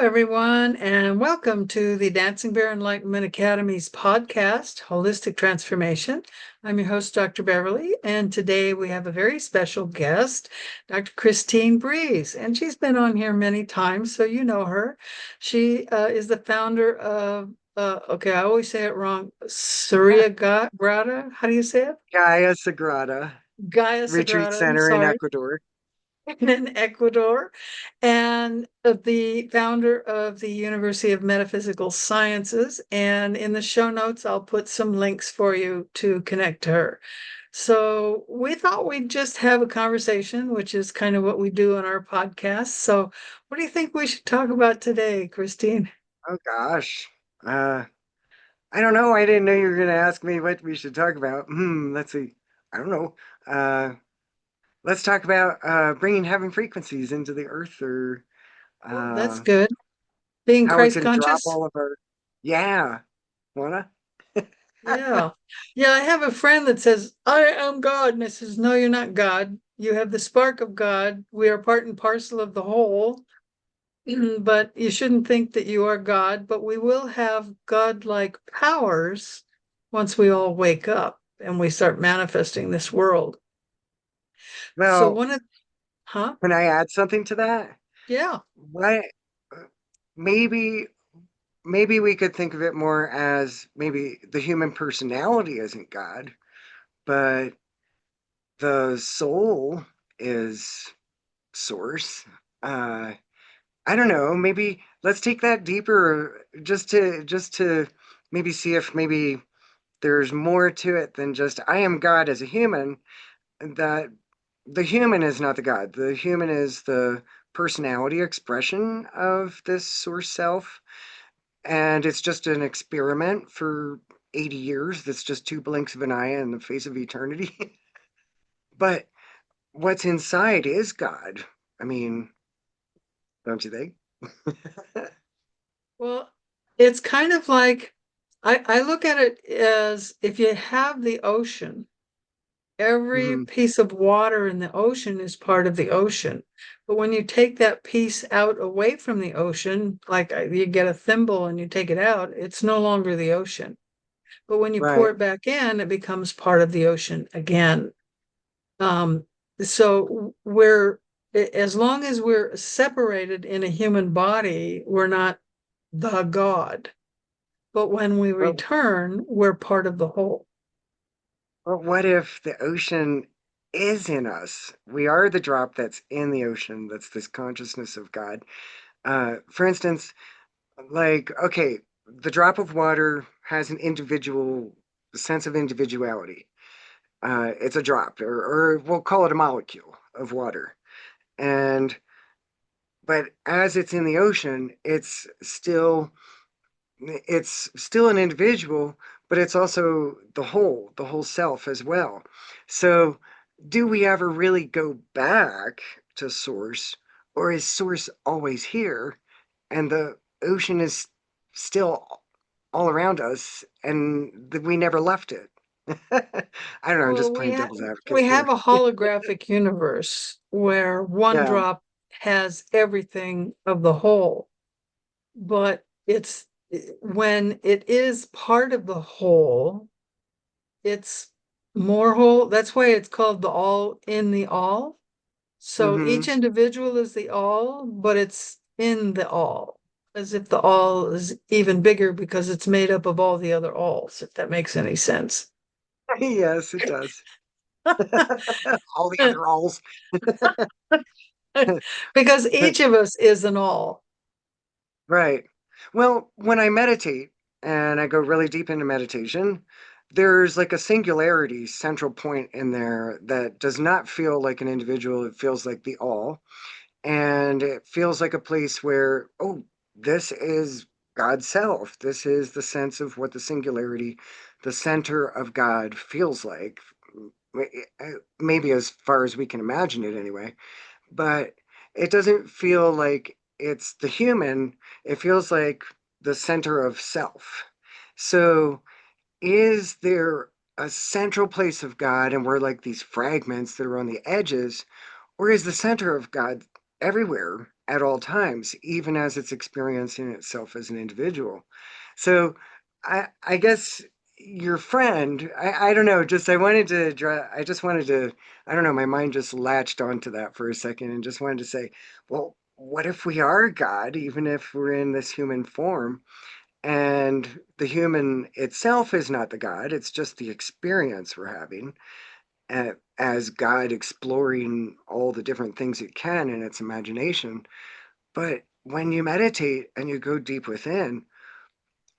everyone, and welcome to the Dancing Bear Enlightenment Academy's podcast, Holistic Transformation. I'm your host, Dr. Beverly, and today we have a very special guest, Dr. Christine Breese, and she's been on here many times, so you know her. She is the founder of, okay, I always say it wrong, Surya Grata. How do you say it? Gaia Sagrada Gaia Retreat Sagrada, I'm Center in sorry. Ecuador. In Ecuador, and the founder of the University of Metaphysical Sciences. And in the show notes, I'll put some links for you to connect to her. So we thought we'd just have a conversation, which is kind of what we do on our podcast. So what do you think we should talk about today, Christine? Oh gosh. Uh, I don't know. I didn't know you were going to ask me what we should talk about. Let's see. I don't know. Uh, let's talk about bringing heaven frequencies into the earth, or Oh, that's uh, good. Being how it Christ can drop conscious? all of our. Yeah. Wanna? Yeah. Yeah, I have a friend that says, I am God. And I says, no, you're not God. You have the spark of God. We are part and parcel of the whole. But you shouldn't think that you are God, but we will have God-like powers once we all wake up and we start manifesting this world. So Well, one of, huh? can I add something to that? Yeah. What? Maybe, maybe we could think of it more as maybe the human personality isn't God, but the soul is source. Uh, I don't know. Maybe let's take that deeper, just to maybe see if maybe there's more to it than just I am God as a human. That the human is not the God. The human is the personality expression of this source self, and it's just an experiment for 80 years. That's just two blinks of an eye in the face of eternity. But what's inside is God. I mean, don't you think? Well, it's kind of like I look at it as if you have the ocean, every Mhm. piece of water in the ocean is part of the ocean. But when you take that piece out away from the ocean, like you get a thimble and you take it out, it's no longer the ocean. But when you pour Right. it back in, it becomes part of the ocean again. Um, so as long as we're separated in a human body, we're not the God. But when we But, return, we're part of the whole. but what if the ocean is in us? We are the drop that's in the ocean, that's this consciousness of God. For instance, like, okay, the drop of water has an individual sense of individuality. It's a drop, or we'll call it a molecule of water. And but as it's in the ocean, it's still an individual, but it's also the whole self as well. So, do we ever really go back to source, or is source always here and the ocean is still all around us and we never left it? I don't know, I'm Well, just playing devil's advocate we have here. a holographic universe where one Yeah. drop has everything of the whole, but it's when it is part of the whole, it's more whole. That's why it's called the all in the all. So each Hmm. individual is the all, but it's in the all, as if the all is even bigger because it's made up of all the other alls, if that makes any sense. Yes, it does. All the other alls. Because each of us is an all. Right. Well, when I meditate and I go really deep into meditation, there's like a singularity central point in there that does not feel like an individual. It feels like the all. And it feels like a place where, oh, this is God's self. This is the sense of what the singularity, the center of God feels like. Maybe as far as we can imagine it anyway. But it doesn't feel like it's the human, it feels like the center of self. So, is there a central place of God and we're like these fragments that are on the edges, or is the center of God everywhere at all times, even as it's experiencing itself as an individual. So I guess your friend, I don't know, just I just wanted to, I don't know, my mind just latched onto that for a second and just wanted to say, well, what if we are God, even if we're in this human form? And the human itself is not the God, it's just the experience we're having as God exploring all the different things it can in its imagination. But when you meditate and you go deep within,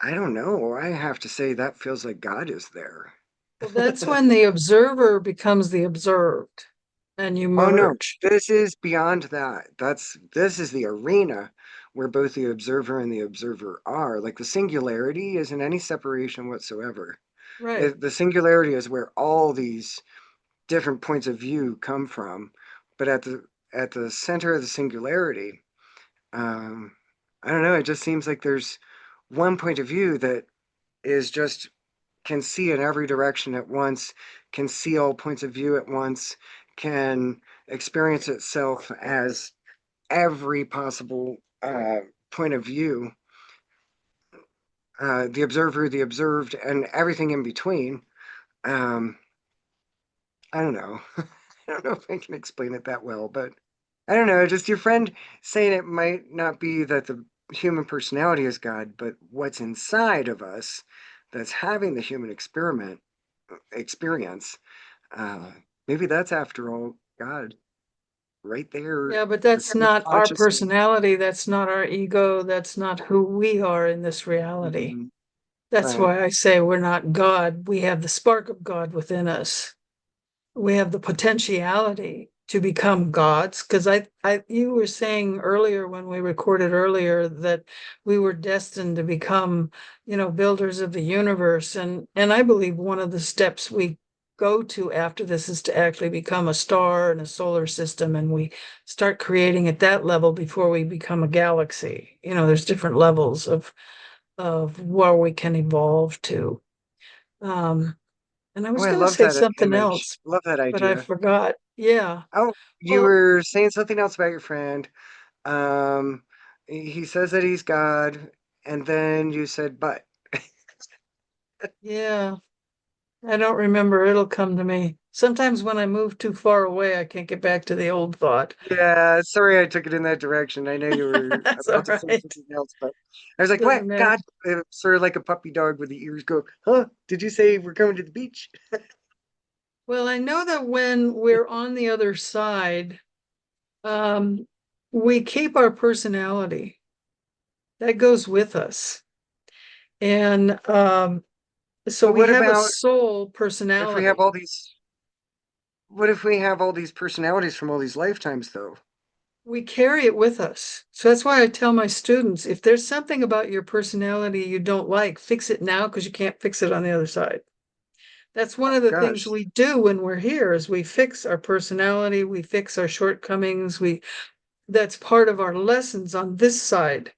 I don't know, I have to say that feels like God is there. Well, that's when the observer becomes the observed and you Oh no, merge. this is beyond that. This is the arena where both the observer and the observer are. Like the singularity isn't any separation whatsoever. Right. The singularity is where all these different points of view come from. But at the center of the singularity, um, I don't know, it just seems like there's one point of view that is just can see in every direction at once, can see all points of view at once, can experience itself as every possible point of view, the observer, the observed, and everything in between. Um, I don't know. I don't know if I can explain it that well, but I don't know. Just your friend saying it might not be that the human personality is God, but what's inside of us that's having the human experience. Uh, Maybe that's after all God, right there Yeah, but that's within the not our consciousness. personality. That's not our ego. That's not who we are in this reality. Mhm. That's Right. why I say we're not God. We have the spark of God within us. We have the potentiality to become gods. Because you were saying earlier when we recorded earlier that we were destined to become, builders of the universe. And I believe one of the steps we go to after this is to actually become a star in a solar system, and we start creating at that level before we become a galaxy. There's different levels of where we can evolve to. Um, and I Oh, was I going to love say that something image. else, Love that but I idea. forgot. Yeah. Oh, you Well, were saying something else about your friend. Um, he says that he's God, and then you said, but. yeah. I don't remember. It'll come to me. Sometimes when I move too far away, I can't get back to the old thought. Yeah, sorry I took it in that direction. I know you were That's all about to say right. something else, but I was like, Doesn't what? matter. God, sort of like a puppy dog with the ears go, huh? Did you say we're coming to the beach? Well, I know that when we're on the other side, um, we keep our personality. That goes with us. And so But we what have a about soul if we have personality. all these, what if we have all these personalities from all these lifetimes, though? We carry it with us. So that's why I tell my students, if there's something about your personality you don't like, fix it now because you can't fix it on the other side. That's one Oh, of the things gosh. we do when we're here is we fix our personality, we fix our shortcomings, that's part of our lessons on this side.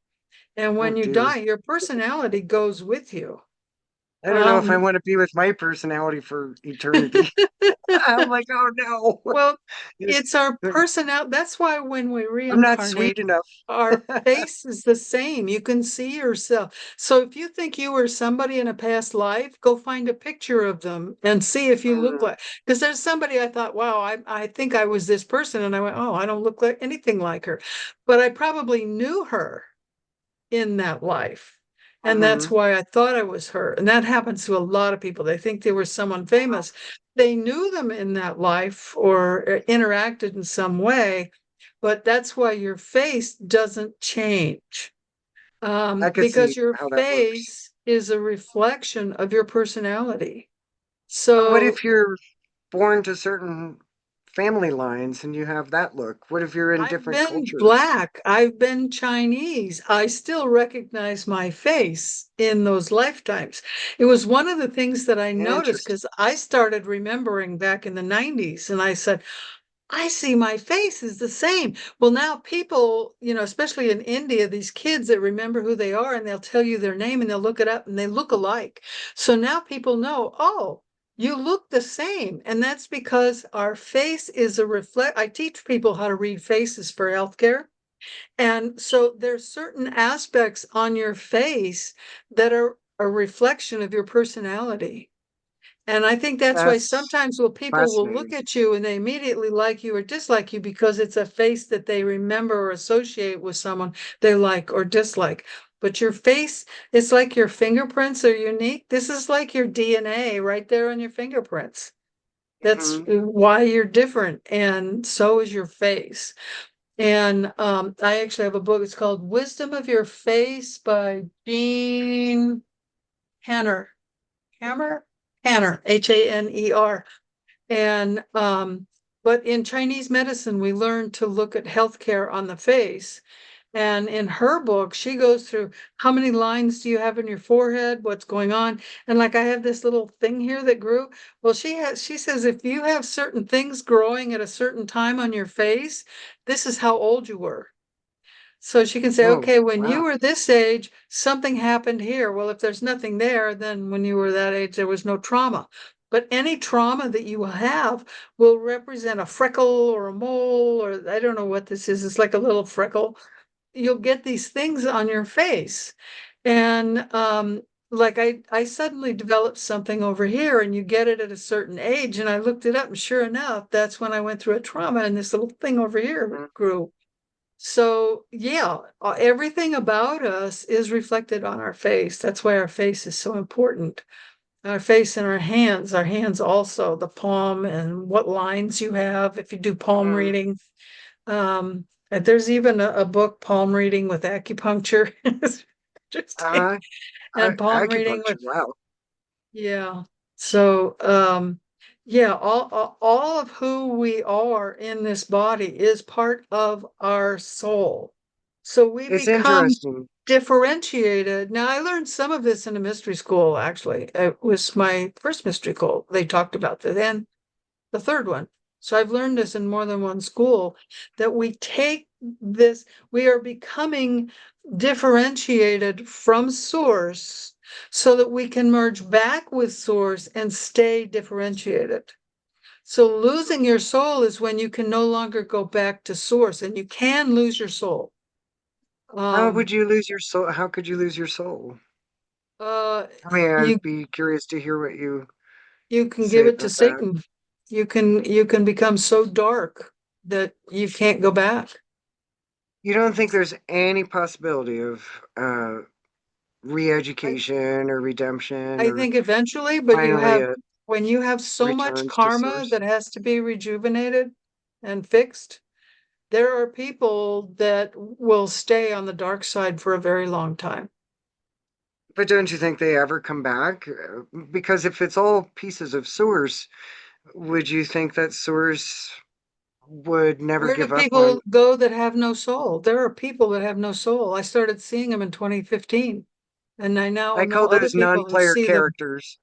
And Oh, when you dear. die, your personality goes with you. I don't know if I Um, want to be with my personality for eternity. I'm like, oh no. Well, Yes. it's our personality. That's why when we I'm not reincarnate, sweet enough. our face is the same. You can see yourself. So if you think you were somebody in a past life, go find a picture of them and see if you look Mm, like. Because there's somebody I thought, wow, I think I was this person. And I went, oh, I don't look like anything like her. But I probably knew her in that life. And that's mhm. why I thought I was her. And that happens to a lot of people. They think they were someone Wow. famous. They knew them in that life or interacted in some way, but that's why your face doesn't change. I could Because see your how that works. face is a reflection of your personality. But what So if you're born to certain family lines and you have that look? What if you're in I've different been cultures? black, I've been Chinese. I still recognize my face in those lifetimes. It was one of the things that I noticed Interesting. because I started remembering back in the 90s and I said, I see my face is the same. Well, now people, especially in India, these kids that remember who they are and they'll tell you their name and they'll look it up and they look alike. So now people know, oh, you look the same. And that's because our face is a reflect. I teach people how to read faces for healthcare. And so there's certain aspects on your face that are a reflection of your personality. And I think that's why That's sometimes people will look fascinating. at you and they immediately like you or dislike you because it's a face that they remember or associate with someone they like or dislike. But your face, it's like your fingerprints are unique. This is like your DNA right there on your fingerprints. That's Mhm. why you're different. And so is your face. And I actually have a book. It's called Wisdom of Your Face by Jean Hanner. Hammer? Hanner, Haner. And but in Chinese medicine, we learn to look at healthcare on the face. And in her book, she goes through how many lines do you have in your forehead, what's going on. And like I have this little thing here that grew. Well, she says if you have certain things growing at a certain time on your face, this is how old you were. So she can say, Oh, okay, when you wow. were this age, something happened here. Well, if there's nothing there, then when you were that age, there was no trauma. But any trauma that you have will represent a freckle or a mole, or I don't know what this is. It's like a little freckle. You'll get these things on your face. And like I suddenly developed something over here, and you get it at a certain age. And I looked it up, and sure enough, that's when I went through a trauma, and this little thing over here Mhm. grew. So, yeah, everything about us is reflected on our face. That's why our face is so important. Our face and our hands also, the palm and what lines you have if you do palm Mhm. reading. And there's even a book, Palm Reading with Acupuncture. It's interesting. Uh, And palm reading Acupuncture. with Wow. yeah. So, yeah, all of who we are in this body is part of our soul. So we It's become interesting. differentiated. Now, I learned some of this in a mystery school, actually. It was my first mystery school. They talked about that. Then the third one. So I've learned this in more than one school that we take this, we are becoming differentiated from source so that we can merge back with source and stay differentiated. So losing your soul is when you can no longer go back to source, and you can lose your soul. How Um, would you lose your soul? How could you lose your soul? uh, I mean, you I'd be curious to hear what you you can give say it to about that. Satan. You can become so dark that you can't go back. You don't think there's any possibility of I, re-education or redemption I or think eventually, but finally a when you have so much returns to karma source? that has to be rejuvenated and fixed, there are people that will stay on the dark side for a very long time. But don't you think they ever come back? Because if it's all pieces of source, would you think that source would never Where do give up on? people go that have no soul? There are people that have no soul. I started seeing them in 2015, and I now I know call other those people who non-player see them. characters.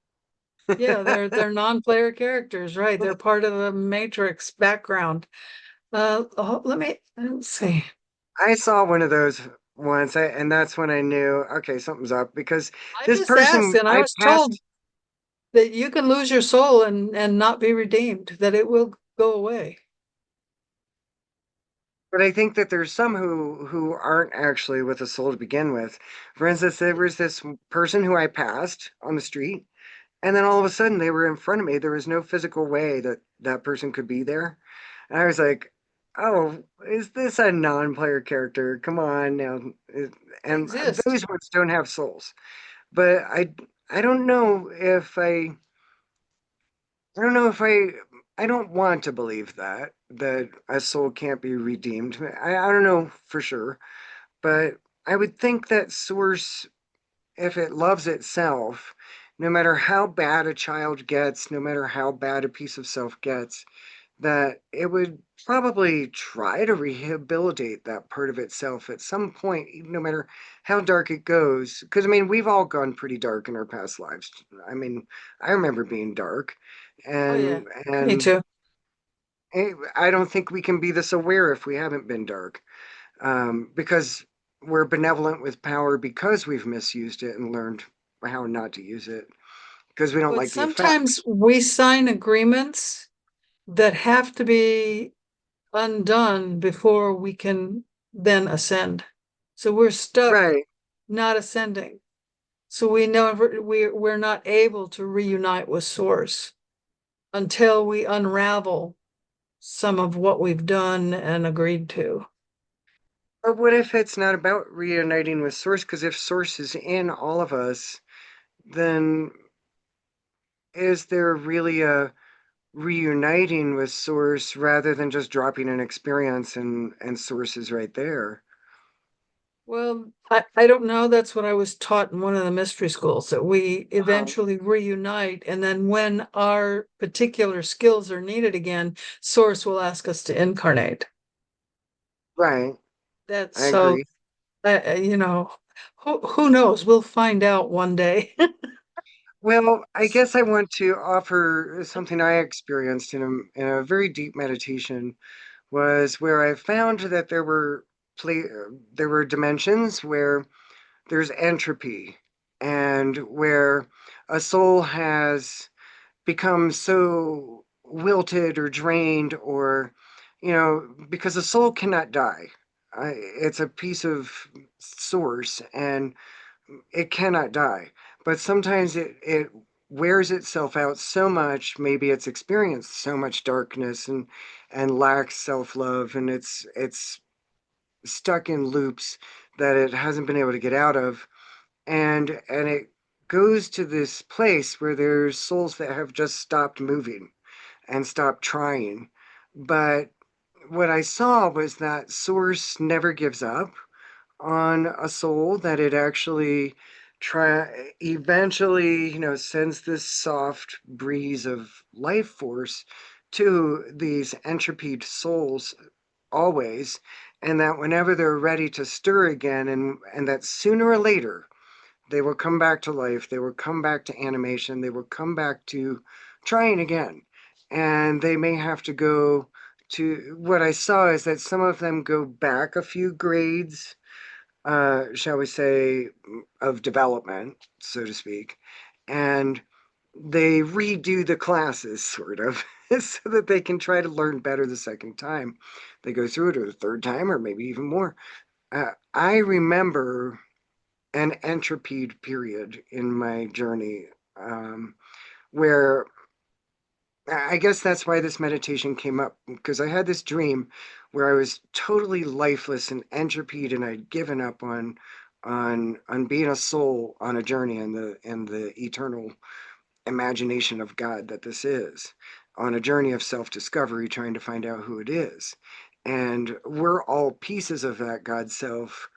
Yeah, they're non-player characters, right? They're part of the Matrix background. Let's see. I saw one of those once, and that's when I knew, okay, something's up because I this just asked, person and I I was told passed, that you can lose your soul and not be redeemed, that it will go away. but I think that there's some who aren't actually with a soul to begin with. For instance, there was this person who I passed on the street, and then all of a sudden they were in front of me. There was no physical way that that person could be there. And I was like, oh, is this a non-player character? Come on now. They And exist. those ones don't have souls. But I don't know if I don't know if I don't want to believe that a soul can't be redeemed. I don't know for sure, but I would think that source, if it loves itself, no matter how bad a child gets, no matter how bad a piece of self gets, that it would probably try to rehabilitate that part of itself at some point, no matter how dark it goes. Because, I mean, we've all gone pretty dark in our past lives. I mean, I remember being dark, Oh yeah, me and too. I don't think we can be this aware if we haven't been dark, because we're benevolent with power because we've misused it and learned how not to use it because we don't But like the sometimes effects. we sign agreements that have to be undone before we can then ascend. So we're stuck Right. not ascending. So we never we're not able to reunite with source until we unravel some of what we've done and agreed to. But what if it's not about reuniting with source? Because if source is in all of us, then is there really a reuniting with source rather than just dropping an experience and source is right there? Well, I don't know. That's what I was taught in one of the mystery schools, that we Uh-huh. eventually reunite. And then when our particular skills are needed again, Source will ask us to incarnate. Right. That's I so, agree. you know, who knows? We'll find out one day. Well, I guess I want to offer something I experienced in a very deep meditation was where I found that there were dimensions where there's entropy and where a soul has become so wilted or drained or because a soul cannot die. It's a piece of source and it cannot die, but sometimes it wears itself out so much. Maybe it's experienced so much darkness and lacks self-love, and it's stuck in loops that it hasn't been able to get out of, and it goes to this place where there's souls that have just stopped moving and stopped trying. But what I saw was that source never gives up on a soul, that it actually eventually sends this soft breeze of life force to these entropied souls always, and that whenever they're ready to stir again, and that sooner or later they will come back to life, they will come back to animation, they will come back to trying again. And they may have to go to, what I saw is that some of them go back a few grades, shall we say, of development, so to speak, and they redo the classes, sort of, so that they can try to learn better the second time they go through it, or the third time, or maybe even more. I remember an entropied period in my journey, where I guess that's why this meditation came up, because I had this dream where I was totally lifeless and entropied, and I'd given up on being a soul on a journey in the eternal imagination of God that this is, on a journey of self-discovery, trying to find out who it is. And we're all pieces of that God self,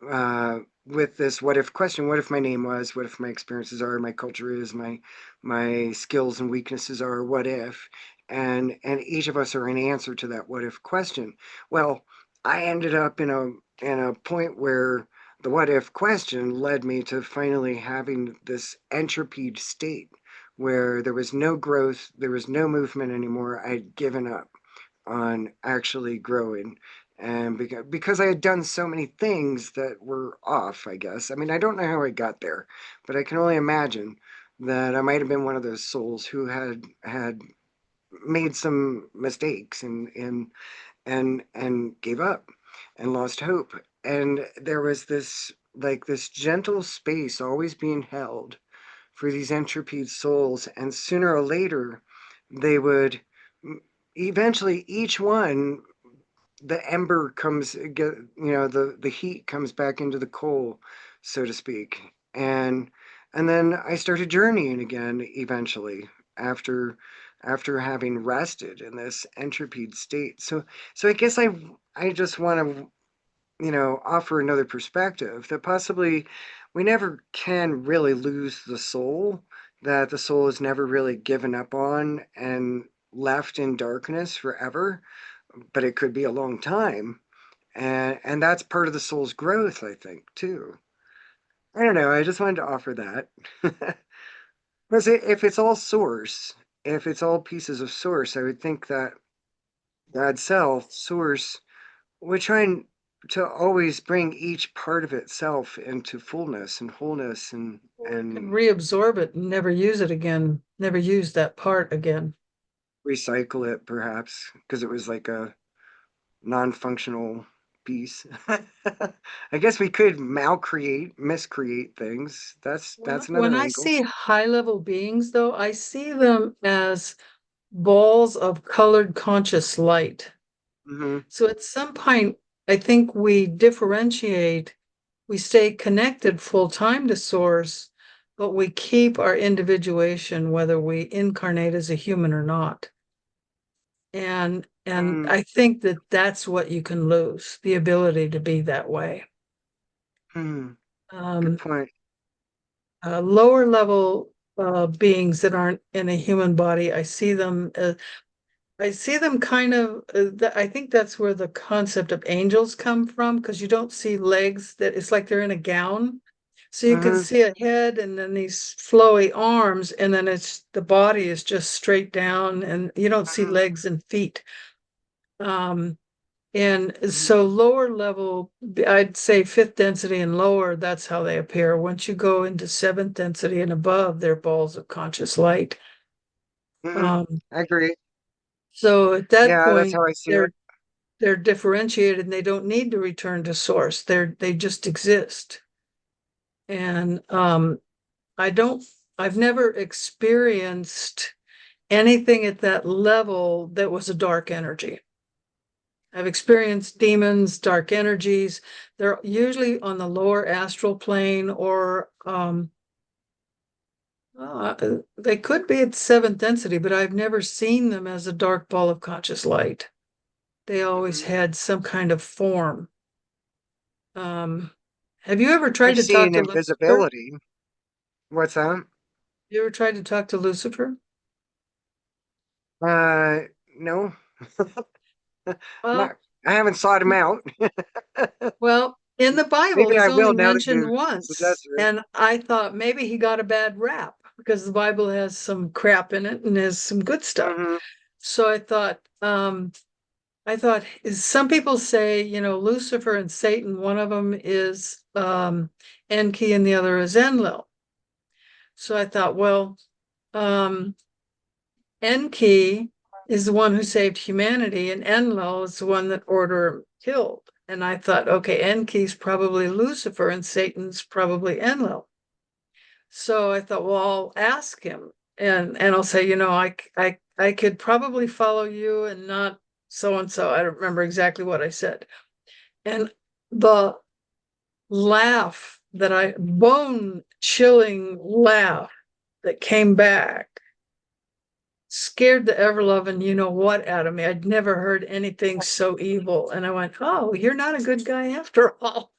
uh, with this what if question. What if my name was? What if my experiences are? My culture is? My skills and weaknesses are? What if? And each of us are an answer to that what if question. Well, I ended up in a point where the what if question led me to finally having this entropied state where there was no growth, there was no movement anymore. I'd given up on actually growing, and because I had done so many things that were off, I guess. I mean, I don't know how I got there, but I can only imagine that I might have been one of those souls who had made some mistakes and gave up and lost hope. And there was this, like, this gentle space always being held for these entropied souls, and sooner or later they would eventually, each one, the ember comes get the heat comes back into the coal, so to speak. And then I started journeying again eventually, after having rested in this entropied state. So I guess I just want to offer another perspective that possibly we never can really lose the soul, that the soul is never really given up on and left in darkness forever, but it could be a long time. And that's part of the soul's growth, I think, too. I don't know. I just wanted to offer that. Because if it's all source, if it's all pieces of source, I would think that God self, source, would try to always bring each part of itself into fullness and wholeness Or it can and reabsorb it and never use it again, never use that part again. recycle it, perhaps, because it was like a non-functional. piece. I guess we could miscreate things. That's When another I angle. see high-level beings, though, I see them as balls of colored conscious light. Hmm. So at some point, I think we differentiate, we stay connected full time to source, but we keep our individuation, whether we incarnate as a human or not. And Mm, I think that that's what you can lose, the ability to be that way. mm, good Um, point. Lower level beings that aren't in a human body, I see them kind of, I think that's where the concept of angels come from, because you don't see legs, that it's like they're in a gown. So you can Hmm. see a head and then these flowy arms, and then the body is just straight down, and you don't see Hmm. legs and feet. Um, and Hmm. so lower level, I'd say fifth density and lower, that's how they appear. Once you go into seventh density and above, they're balls of conscious light. Hmm. Um, I agree. so at that Yeah, that's point, how I see it. they're differentiated and they don't need to return to source. They just exist. And I don't, I've never experienced anything at that level that was a dark energy. I've experienced demons, dark energies. They're usually on the lower astral plane, or they could be at seventh density, but I've never seen them as a dark ball of conscious light. They always Hmm. had some kind of form. Um, have you ever tried I've to talk seen to Lucifer? invisibility. What's that? You ever tried to talk to Lucifer? No, Well, not. I haven't sought him out. well, in the Bible, Maybe he's I only will now that mentioned you once, suggest it. and I thought maybe he got a bad rap because the Bible has some crap in it and has some good stuff. Hmm. So I thought, some people say, Lucifer and Satan, one of them is Enki and the other is Enlil. So I thought, well, um, Enki is the one who saved humanity, and Enlil is the one that Order killed. And I thought, okay, Enki's probably Lucifer, and Satan's probably Enlil. So I thought, well, I'll ask him, and I'll say, I could probably follow you, and not so and so. I don't remember exactly what I said. And the bone chilling laugh that came back scared the ever loving you know what out of me. I'd never heard anything so evil. And I went, oh, you're not a good guy after all.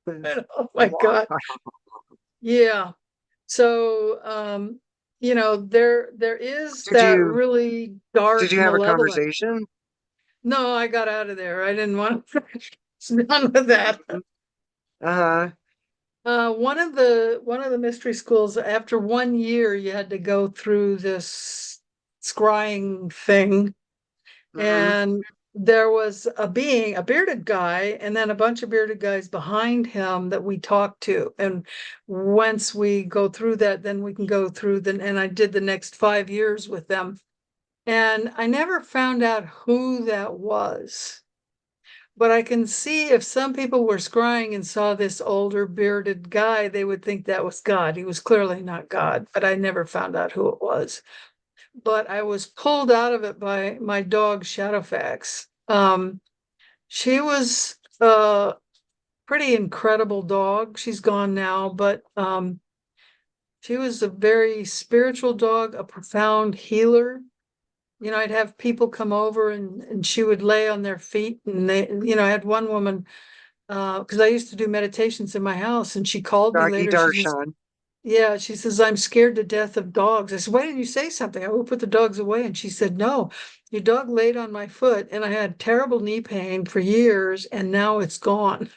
And, oh my God. Yeah. So there is Did that you really did dark you have a malevolent. conversation? No, I got out of there. I didn't want to done with that. Uh-huh. One of the mystery schools, after 1 year, you had to go through this scrying thing, Hmm. and there was a bearded guy, and then a bunch of bearded guys behind him that we talked to. And once we go through that, then we can go through and I did the next 5 years with them. And I never found out who that was. But I can see if some people were scrying and saw this older bearded guy, they would think that was God. He was clearly not God, but I never found out who it was. But I was pulled out of it by my dog Shadowfax. She was a pretty incredible dog. She's gone now, but she was a very spiritual dog, a profound healer. I'd have people come over, and she would lay on their feet, and I had one woman, because I used to do meditations in my house, and she called me Doggy later. She says, Darshan. yeah, she says, I'm scared to death of dogs. I said, why didn't you say something? I would put the dogs away. And she said, no, your dog laid on my foot, and I had terrible knee pain for years, and now it's gone.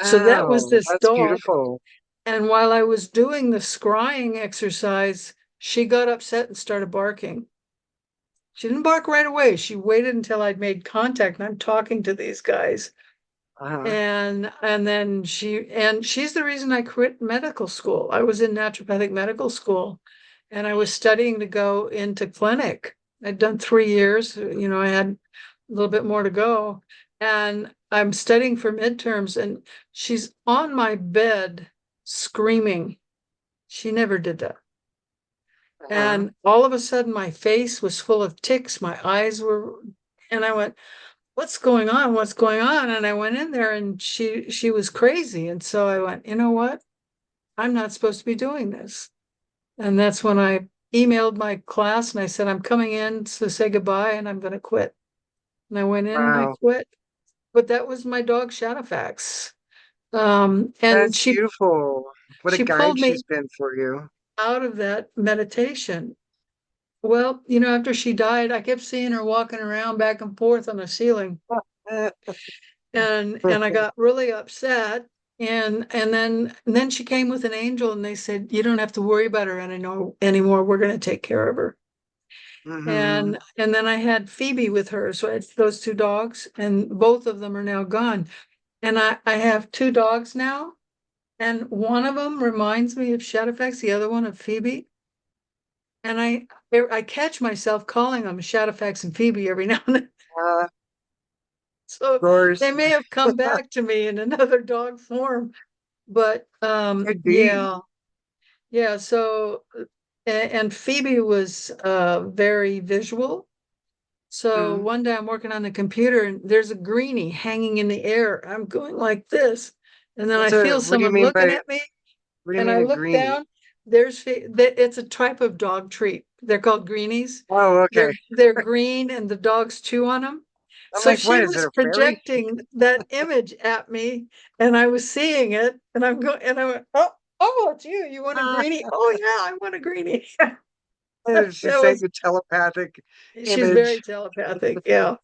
So that was Wow, this that's dog. beautiful. And while I was doing the scrying exercise, she got upset and started barking. She didn't bark right away. She waited until I'd made contact and I'm talking to these guys. Uh-huh. And then she's the reason I quit medical school. I was in naturopathic medical school, and I was studying to go into clinic. I'd done 3 years. I had a little bit more to go. And I'm studying for midterms, and she's on my bed screaming. She never did that. Uh-huh. And all of a sudden, my face was full of ticks. My eyes were, and I went, "What's going on? What's going on?" And I went in there, and she was crazy. And so I went, "You know what? I'm not supposed to be doing this." And that's when I emailed my class and I said, "I'm coming in to say goodbye and I'm going to quit." And I went in and I Wow. quit. But that was my dog Shadowfax. And That's she beautiful. What a she pulled guide me she's been for you. out of that meditation. Well, after she died, I kept seeing her walking around back and forth on the ceiling, and I got really upset. And then she came with an angel, and they said, "You don't have to worry about her anymore. We're going to take care of her." Hmm. And then I had Phoebe with her, so I had those two dogs, and both of them are now gone. And I have two dogs now, and one of them reminds me of Shadowfax, the other one of Phoebe. And I catch myself calling them Shadowfax and Phoebe every now and then. Of So course, they may have come back to me in another dog form. But could be. yeah, yeah. So and Phoebe was very visual. So Mhm. one day I'm working on the computer and there's a greenie hanging in the air. I'm going like this. And then I feel What do you someone mean looking by, at me, what do you and mean I a look greenie? down. It's a type of dog treat. They're called greenies. Oh, They're okay. they're green and the dogs chew on them. I'm So like, she what is it, was a fairy? projecting that image at me, and I was seeing it, and I went, "Oh, it's you. You want a Ah, greenie? Oh yeah, I want a greenie." she That sent was you telepathic She's very image. telepathic. Yeah.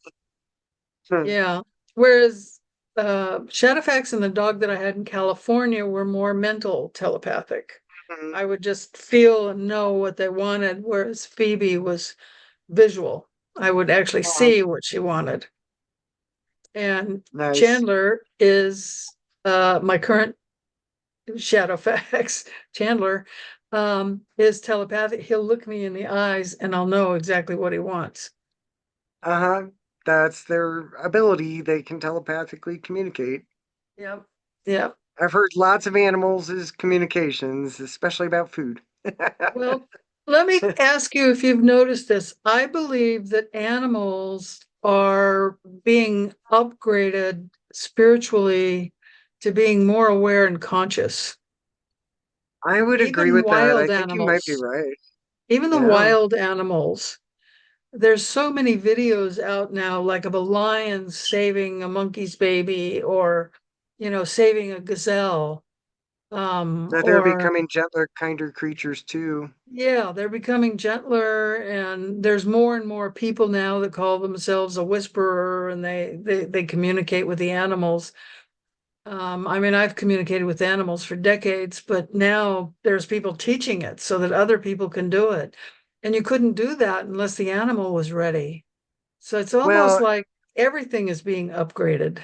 Hmm. Yeah. Whereas Shadowfax and the dog that I had in California were more mental telepathic. Mhm. I would just feel and know what they wanted, whereas Phoebe was visual. I would actually Uh-huh. see what she wanted. And Nice. Chandler is my current Shadowfax. Chandler is telepathic. He'll look me in the eyes and I'll know exactly what he wants. Uh-huh. That's their ability. They can telepathically communicate. Yep. Yep. I've heard lots of animals' communications, especially about food. Well, let me ask you if you've noticed this. I believe that animals are being upgraded spiritually to being more aware and conscious. I would agree Even with that. I wild think you might be animals, right. even the Yeah. wild animals. There's so many videos out now, like of a lion saving a monkey's baby, or saving a gazelle. That they're Or becoming gentler, kinder creatures too. Yeah, they're becoming gentler, and there's more and more people now that call themselves a whisperer, and they communicate with the animals. I mean, I've communicated with animals for decades, but now there's people teaching it so that other people can do it. And you couldn't do that unless the animal was ready. So it's almost Well, like everything is being upgraded.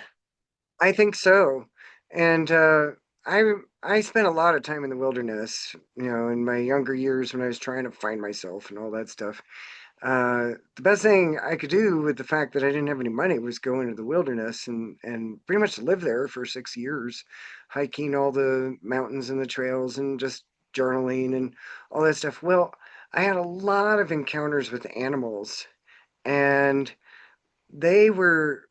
I think so. And I I spent a lot of time in the wilderness, in my younger years when I was trying to find myself and all that stuff. The best thing I could do with the fact that I didn't have any money was go into the wilderness and pretty much live there for 6 years, hiking all the mountains and the trails and just journaling and all that stuff. Well, I had a lot of encounters with animals, and they were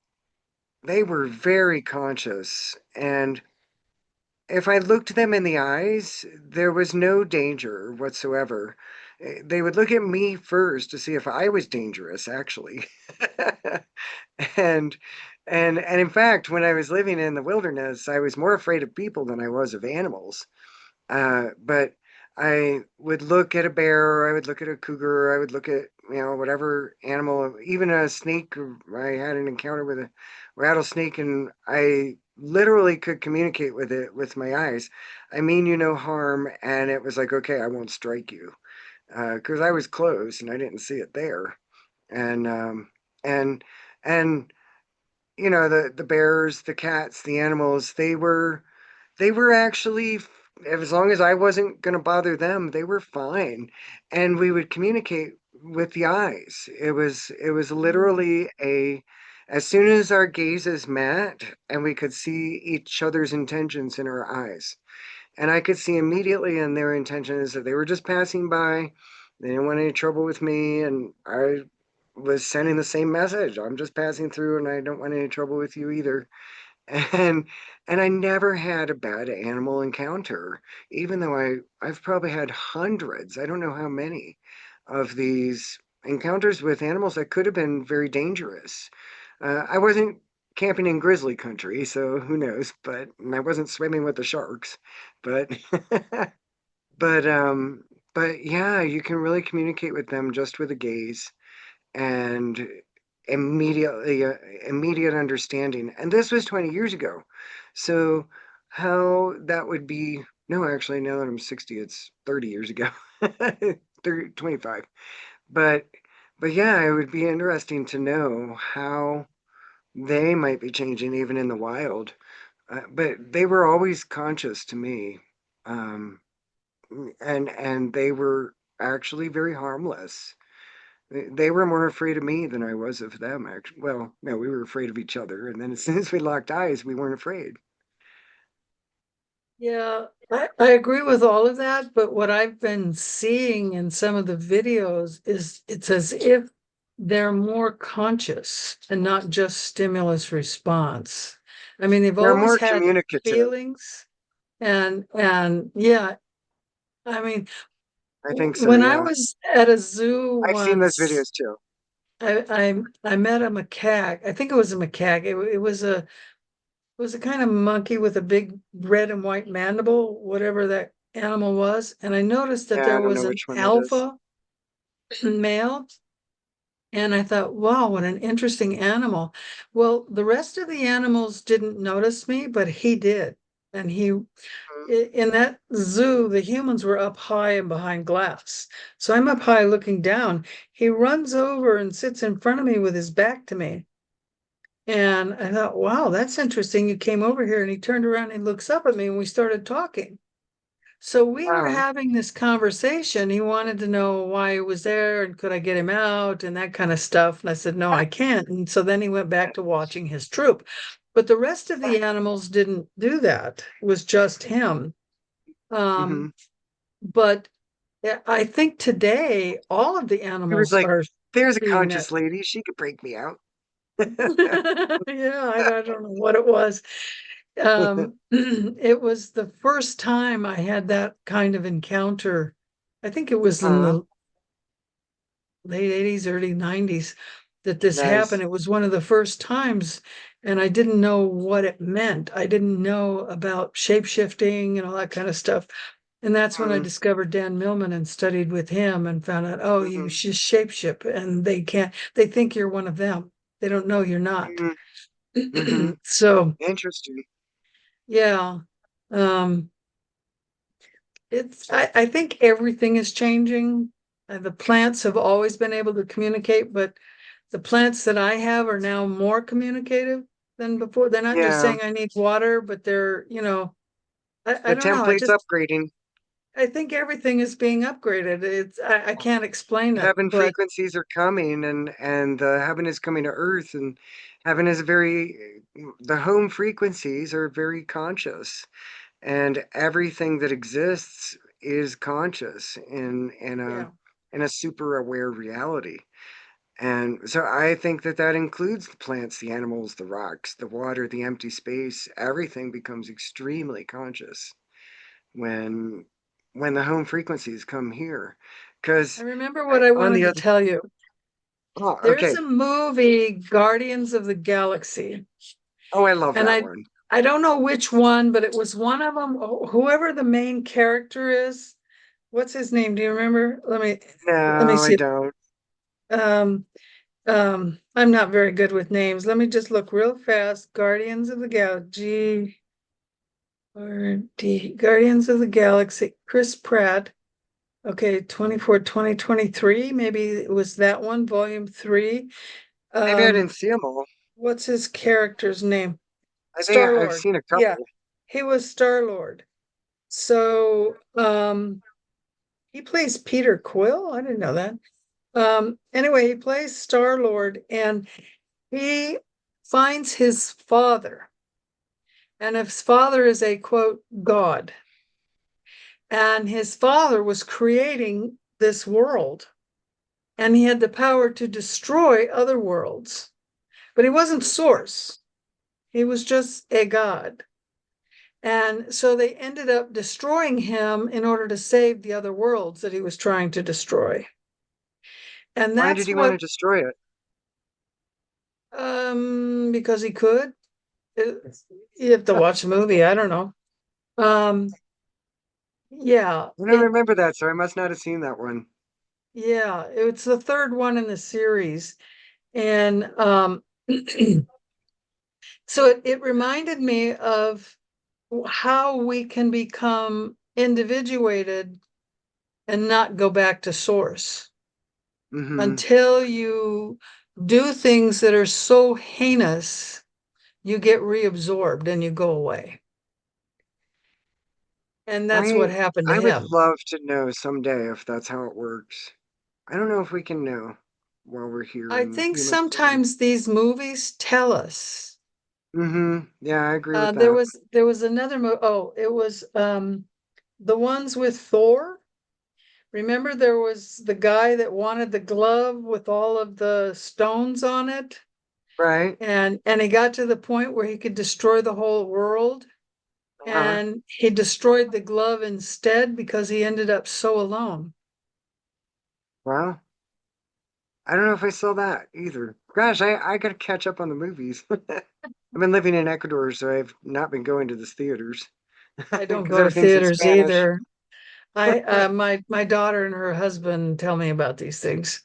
they were very conscious, and if I looked them in the eyes, there was no danger whatsoever. They would look at me first to see if I was dangerous, actually. and and in fact, when I was living in the wilderness, I was more afraid of people than I was of animals. But I would look at a bear, I would look at a cougar, I would look at, whatever animal, even a snake. I had an encounter with a rattlesnake, and I literally could communicate with it with my eyes. I mean you no harm, and it was like, okay, I won't strike you, because I was close and I didn't see it there. And and and the bears, the cats, the animals, they were actually, as long as I wasn't going to bother them, they were fine. And we would communicate with the eyes. It was Mm. literally as soon as our gazes met and we could see each other's intentions in our eyes. And I could see immediately in their intentions that they were just passing by. They didn't want any trouble with me. And I was sending the same message. I'm just passing through and I don't want any trouble with you either. And I never had a bad animal encounter, even though I've probably had hundreds, I don't know how many, of these encounters with animals that could have been very dangerous. I wasn't camping in grizzly country, so who knows? But I wasn't swimming with the sharks. But but um but yeah, you can really communicate with them just with a gaze and immediately immediate understanding. And this was 20 years ago. So how that would be, no, actually, now that I'm 60, it's 30 years ago. 30, 25. But yeah, it would be interesting to know how they might be changing even in the wild. But they were always conscious to me. Um, and they were actually very harmless. They were more afraid of me than I was of them, actually. Well, no, we were afraid of each other. And then as soon as we locked eyes, we weren't afraid. Yeah, I agree with all of that, but what I've been seeing in some of the videos is it's as if they're more conscious and not just stimulus response. I mean, they've They're always more had communicative. feelings and yeah, I mean, I think so, when I yeah. was at a zoo I've seen those once, videos too. I met a macaque. I think it was a macaque. It was a kind of monkey with a big red and white mandible, whatever that animal was. And I noticed that Yeah, there I don't was know an which one that is. alpha male. And I thought, wow, what an interesting animal. Well, the rest of the animals didn't notice me, but he did. And in that zoo, the humans were up high and behind glass. So I'm up high looking down. He runs over and sits in front of me with his back to me. And I thought, wow, that's interesting. You came over here, and he turned around and looks up at me and we started talking. So we were Wow. having this conversation. He wanted to know why he was there and could I get him out and that kind of stuff. And I said, no, I can't. And so then he went back to watching his troop. But the rest of the animals didn't do that. It was just him. Mm-hmm. Um, but I think today all of the He was animals like, are there's a seeing that. conscious lady. She could break me out. Yeah, I don't know what it was. It was the first time I had that kind of encounter. I think it was in Uh, the late 80s, early 90s that this happened. nice. It was one of the first times, and I didn't know what it meant. I didn't know about shape-shifting and all that kind of stuff. And that's when I Mm-hmm. discovered Dan Millman and studied with him and found out, oh, you Mm-hmm. just shapeshift and they think you're one of them. They don't know you're not. Mm-hmm. Mm-hmm. So, Interesting. yeah. Um, I think everything is changing. The plants have always been able to communicate, but the plants that I have are now more communicative than before. They're not just Yeah. saying I need water, but they're, I The don't know. template's upgrading. I think everything is being upgraded. I can't explain it, Heaven but frequencies are coming, and heaven is coming to earth, and heaven is very, the home frequencies are very conscious, and everything that exists is conscious yeah. in a super aware reality. And so I think that that includes the plants, the animals, the rocks, the water, the empty space. Everything becomes extremely conscious when the home frequencies come here. I Because remember what I on wanted the to other, tell you. oh, There's okay. a movie, Guardians of the Galaxy, Oh, I love and that one. I don't know which one, but it was one of them. Whoever the main character is, what's his name? Do you remember? Let me No, I see. don't. Um, I'm not very good with names. Let me just look real fast. Guardians of the Galaxy, Guardians of the Galaxy, Chris Pratt. Okay, 2023. Maybe it was that one, volume 3. Maybe I Um, didn't see them all. what's his character's name? I think I've Star-Lord. seen a Yeah, couple. he was Star-Lord. So, he plays Peter Quill. I didn't know that. Anyway, he plays Star-Lord, and he finds his father, and his father is a quote god, and his father was creating this world, and he had the power to destroy other worlds, but he wasn't source. He was just a god. And so they ended up destroying him in order to save the other worlds that he was trying to destroy. And Why did that's he want what, to destroy it? because he could. You have to watch the movie. I don't know. Um, yeah, I don't remember that, so I must not have seen that one. yeah, it's the third one in the series. And so it reminded me of how we can become individuated and not go back to source Mm-hmm. until you do things that are so heinous, you get reabsorbed and you go away. And that's I what happened to I would him. love to know someday if that's how it works. I don't know if we can know while we're here I in think human form. sometimes these movies tell us. Mm-hmm. Yeah, I agree with There that. was there was another movie. Oh, it was the ones with Thor. Remember there was the guy that wanted the glove with all of the stones on it, Right? and he got to the point where he could destroy the whole world, Uh-huh. and he destroyed the glove instead because he ended up so alone. Well, I don't know if I saw that either. Gosh, I gotta catch up on the movies. I've been living in Ecuador, so I've not been going to the theaters I don't because go to everything's in theaters Spanish. either. I my daughter and her husband tell me about these things.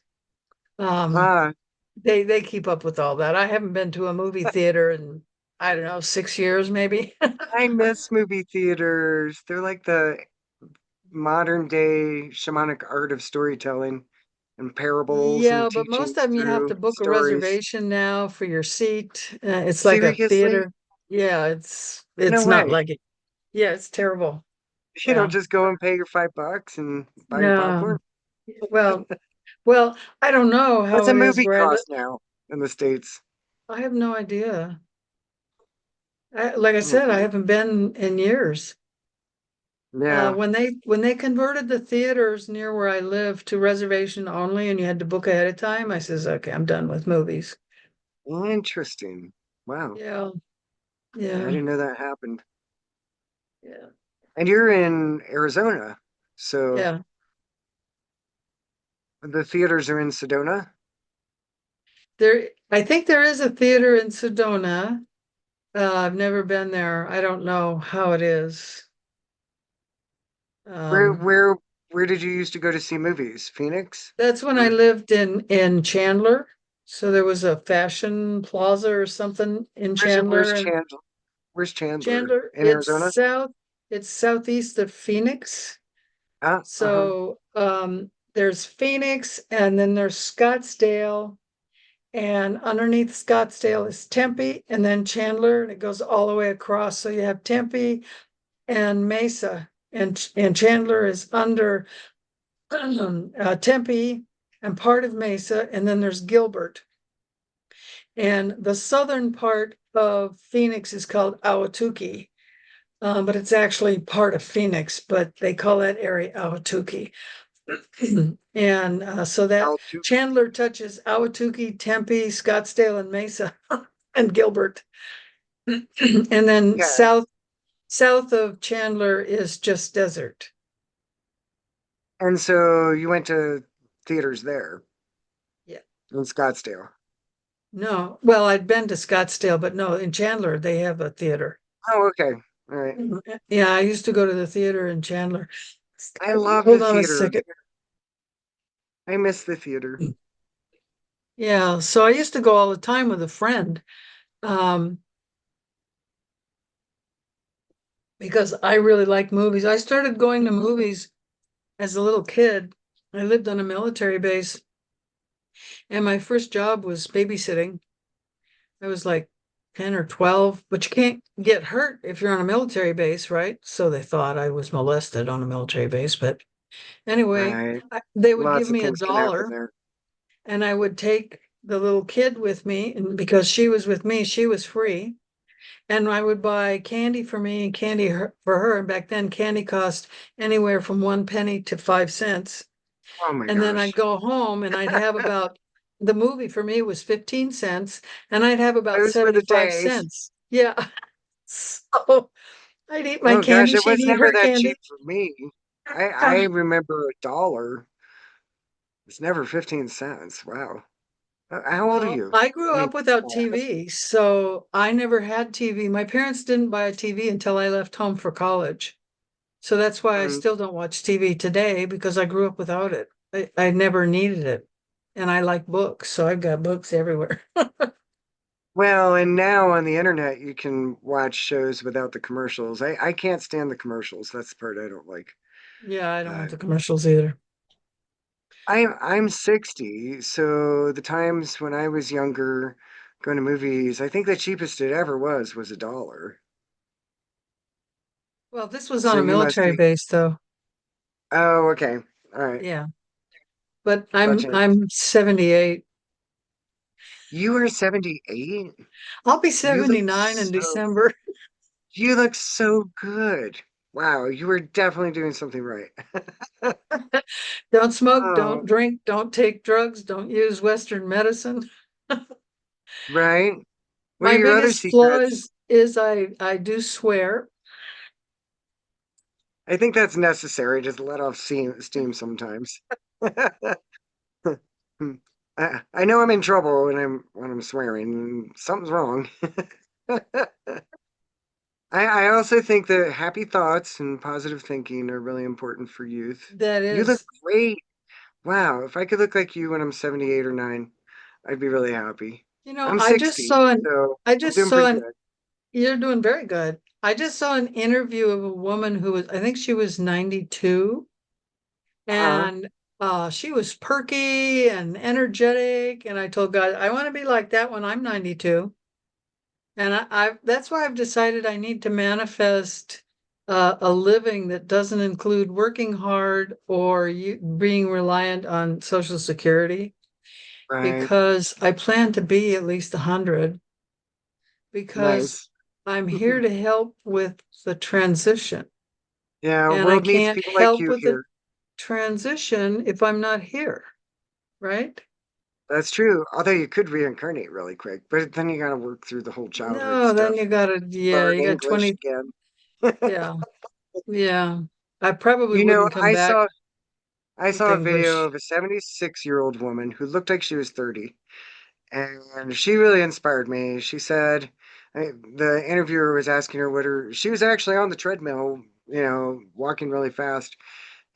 Um, Ah, they keep up with all that. I haven't been to a movie theater in, I don't know, 6 years maybe. I miss movie theaters. They're like the modern day shamanic art of storytelling and parables and Yeah, but most teaching of them you have to through book a stories. reservation now for your seat. It's like a Seriously? theater. Yeah, it's No it's not way. like it. Yeah, it's terrible. You don't Yeah. just go and pay your $5 and buy your No. popcorn? Well, well, I don't know What's how a it is movie where I live. cost now in the States? I have no idea. Like I said, I Okay. haven't been in years. Yeah. When they converted the theaters near where I live to reservation only, and you had to book ahead of time, I says, okay, I'm done with movies. Interesting. Wow. Yeah, I yeah, didn't know that happened. yeah, And you're in Arizona, so yeah. the theaters are in Sedona. I think there is a theater in Sedona. I've never been there. I don't know how it is. Where Um, where where did you used to go to see movies? Phoenix? that's when I Or lived in Chandler. So there was a fashion plaza or something in where's Chandler, and Chandler? Where's Chandler? Chandler, In Arizona? it's southeast of Phoenix. Uh-huh. So there's Phoenix, and then there's Scottsdale, and underneath Scottsdale is Tempe, and then Chandler, and it goes all the way across. So you have Tempe and Mesa, and Chandler is under Tempe and part of Mesa, and then there's Gilbert. And the southern part of Phoenix is called Ahwatukee, but it's actually part of Phoenix, but they call that area Ahwatukee. And so that Altitude. Chandler touches Ahwatukee, Tempe, Scottsdale, and Mesa, and Gilbert. And then Okay. south of Chandler is just desert. And so you went to theaters there Yeah. in Scottsdale. No, well, I'd been to Scottsdale, but no, in Chandler they have a theater. Oh, okay. All right. Yeah, I used to go to the theater in Chandler. I love the Hold on a theater. second. I miss the theater. Yeah, so I used to go all the time with a friend, um, because I really like movies. I started going to movies as a little kid. I lived on a military base, and my first job was babysitting. I was like 10 or 12, but you can't get hurt if you're on a military base, right? So they thought I was molested on a military base. But anyway, Right. they would give Lots of me a things can happen dollar, there. and I would take the little kid with me, and because she was with me, she was free. And I would buy candy for me and candy for her. And back then, candy cost anywhere from 1 penny to 5 cents. Oh my And then I'd gosh. go home and I'd have about, the movie for me was 15 cents, and I'd have about Those were the 75 days. cents. Yeah. So I'd eat my Oh gosh, candy, it she'd was eat never her that candy. cheap for me. I remember $1. It's never 15 cents. Wow. How old are Well, you? I grew I mean, up without may I ask? TV, so I never had TV. My parents didn't buy a TV until I left home for college. So that's why I Mm. still don't watch TV today, because I grew up without it. I never needed it. And I like books, so I've got books everywhere. Well, and now on the internet, you can watch shows without the commercials. I can't stand the commercials. That's the part I don't like. Yeah, I don't Uh, want the commercials either. I'm 60, so the times when I was younger going to movies, I think the cheapest it ever was $1. Well, this was So on a you must military be, base though. oh, okay. All right. Yeah. But Gotcha. I'm 78. You are 78? I'll be You look 79 in so, December. you look so good. Wow, you were definitely doing something right. Don't smoke, Oh, don't drink, don't take drugs, don't use Western medicine. right. What are My your other biggest flaw secrets? is I do swear. I think that's necessary. Just let off steam sometimes. I know I'm in trouble when I'm swearing. And something's wrong. I also think that happy thoughts and positive thinking are really important for youth. That You look is, great. Wow, if I could look like you when I'm 78 or 9, I'd be really happy. I'm I just 60, saw an so I I'm just doing saw pretty an good. you're doing very good. I just saw an interview of a woman who was, I think she was 92, Uh-huh. and she was perky and energetic. And I told God, I want to be like that when I'm 92. And that's why I've decided I need to manifest a living that doesn't include working hard or being reliant on Social Security, Right. because I plan to be at least 100, because Nice. I'm here to help with the transition. Yeah, And I world needs can't people like help you with the here. transition if I'm not here, right? That's true. Although you could reincarnate really quick, but then you got to work through the whole childhood No, then stuff, you gotta, yeah, learn you got English 20, again. yeah, yeah. I probably You know, wouldn't come back I with saw a video English. of a 76-year-old woman who looked like she was 30, and she really inspired me. She said, the interviewer was asking her she was actually on the treadmill, walking really fast.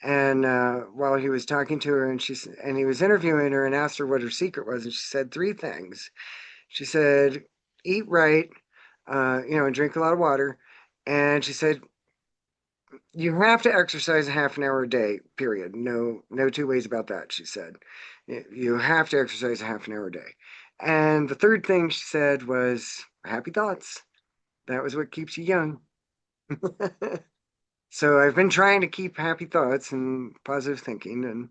And while he was talking to her, and he was interviewing her and asked her what her secret was, and she said three things. She said, eat right, and drink a lot of water. And she said, you have to exercise a half an hour a day, period. No two ways about that, she said. You have to exercise a half an hour a day. And the third thing she said was happy thoughts. That was what keeps you young. So I've been trying to keep happy thoughts and positive thinking, and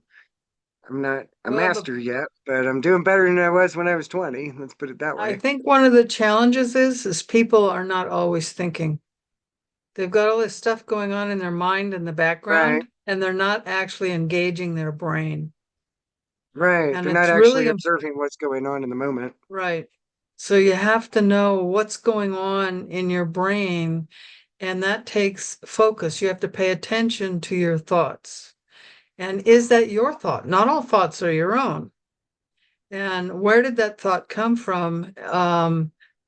I'm not a Well, master yet, but I'm doing better than I was when I was 20. Let's put it that I way. think one of the challenges is people are not always thinking. They've got all this stuff going on in their mind in the Right, background, and they're not actually engaging their brain. right. And They're not it's actually really observing what's going on in the moment. right. So you have to know what's going on in your brain, and that takes focus. You have to pay attention to your thoughts. And is that your thought? Not all thoughts are your own. And where did that thought come from?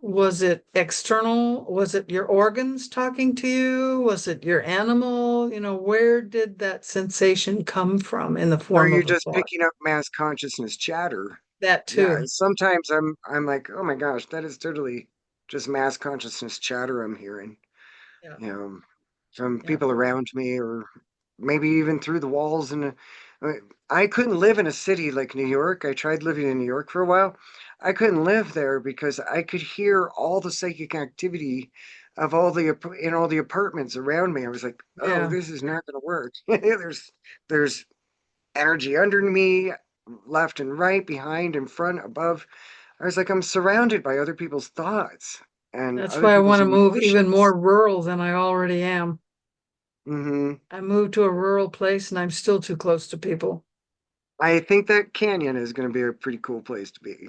Was it external? Was it your organs talking to you? Was it your animal? Where did that sensation come from in the Or form you're of a just thought? picking up mass consciousness chatter. That Yeah, too. sometimes I'm like, oh my gosh, that is totally just mass consciousness chatter I'm hearing. Yeah. You know, from Yeah. people around me, or maybe even through the walls. And I couldn't live in a city like New York. I tried living in New York for a while. I couldn't live there because I could hear all the psychic activity of in all the apartments around me. I was like, oh, Yeah. this is not going to work. There's energy under me, left and right, behind and front, above. I was like, I'm surrounded by other people's thoughts and That's other why I want people's to move even emotions. more rural than I already am. Hmm. I moved to a rural place and I'm still too close to people. I think that canyon is going to be a pretty cool place to be.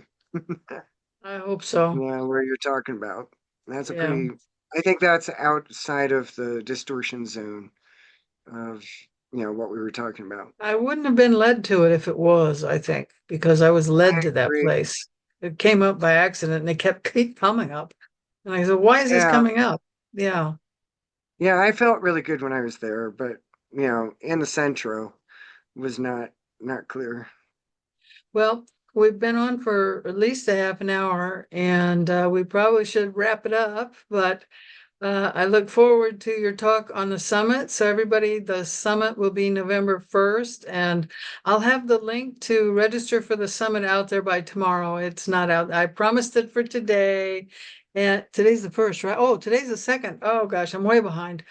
I hope so. Yeah, where you're talking about. That's a Yeah. pretty, I think that's outside of the distortion zone of, what we were talking about. I wouldn't have been led to it if it was, I think, because I was led I to that agree. place. It came up by accident and it keep coming up. And I said, why is this Yeah. coming up? Yeah. Yeah, I felt really good when I was there, but, in the centro was not clear. Well, we've been on for at least a half an hour and we probably should wrap it up, but I look forward to your talk on the summit. So everybody, the summit will be November 1st, and I'll have the link to register for the summit out there by tomorrow. It's not out. I promised it for today. And today's the first, right? Oh, today's the second. Oh gosh, I'm way behind.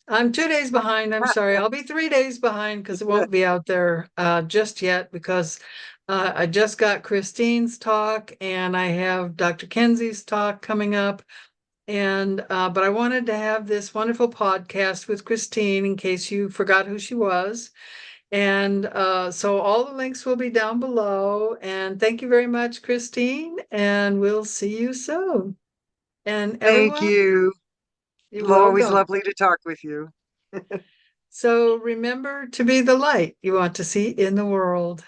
I'm 2 days behind. I'm sorry. I'll be 3 days behind because it won't be out there just yet because I just got Christine's talk and I have Dr. Kenzie's talk coming up. And but I wanted to have this wonderful podcast with Christine in case you forgot who she was. And so all the links will be down below. And thank you very much, Christine. And we'll see you soon. And Thank everyone, you. you're Always welcome. lovely to talk with you. So remember to be the light you want to see in the world.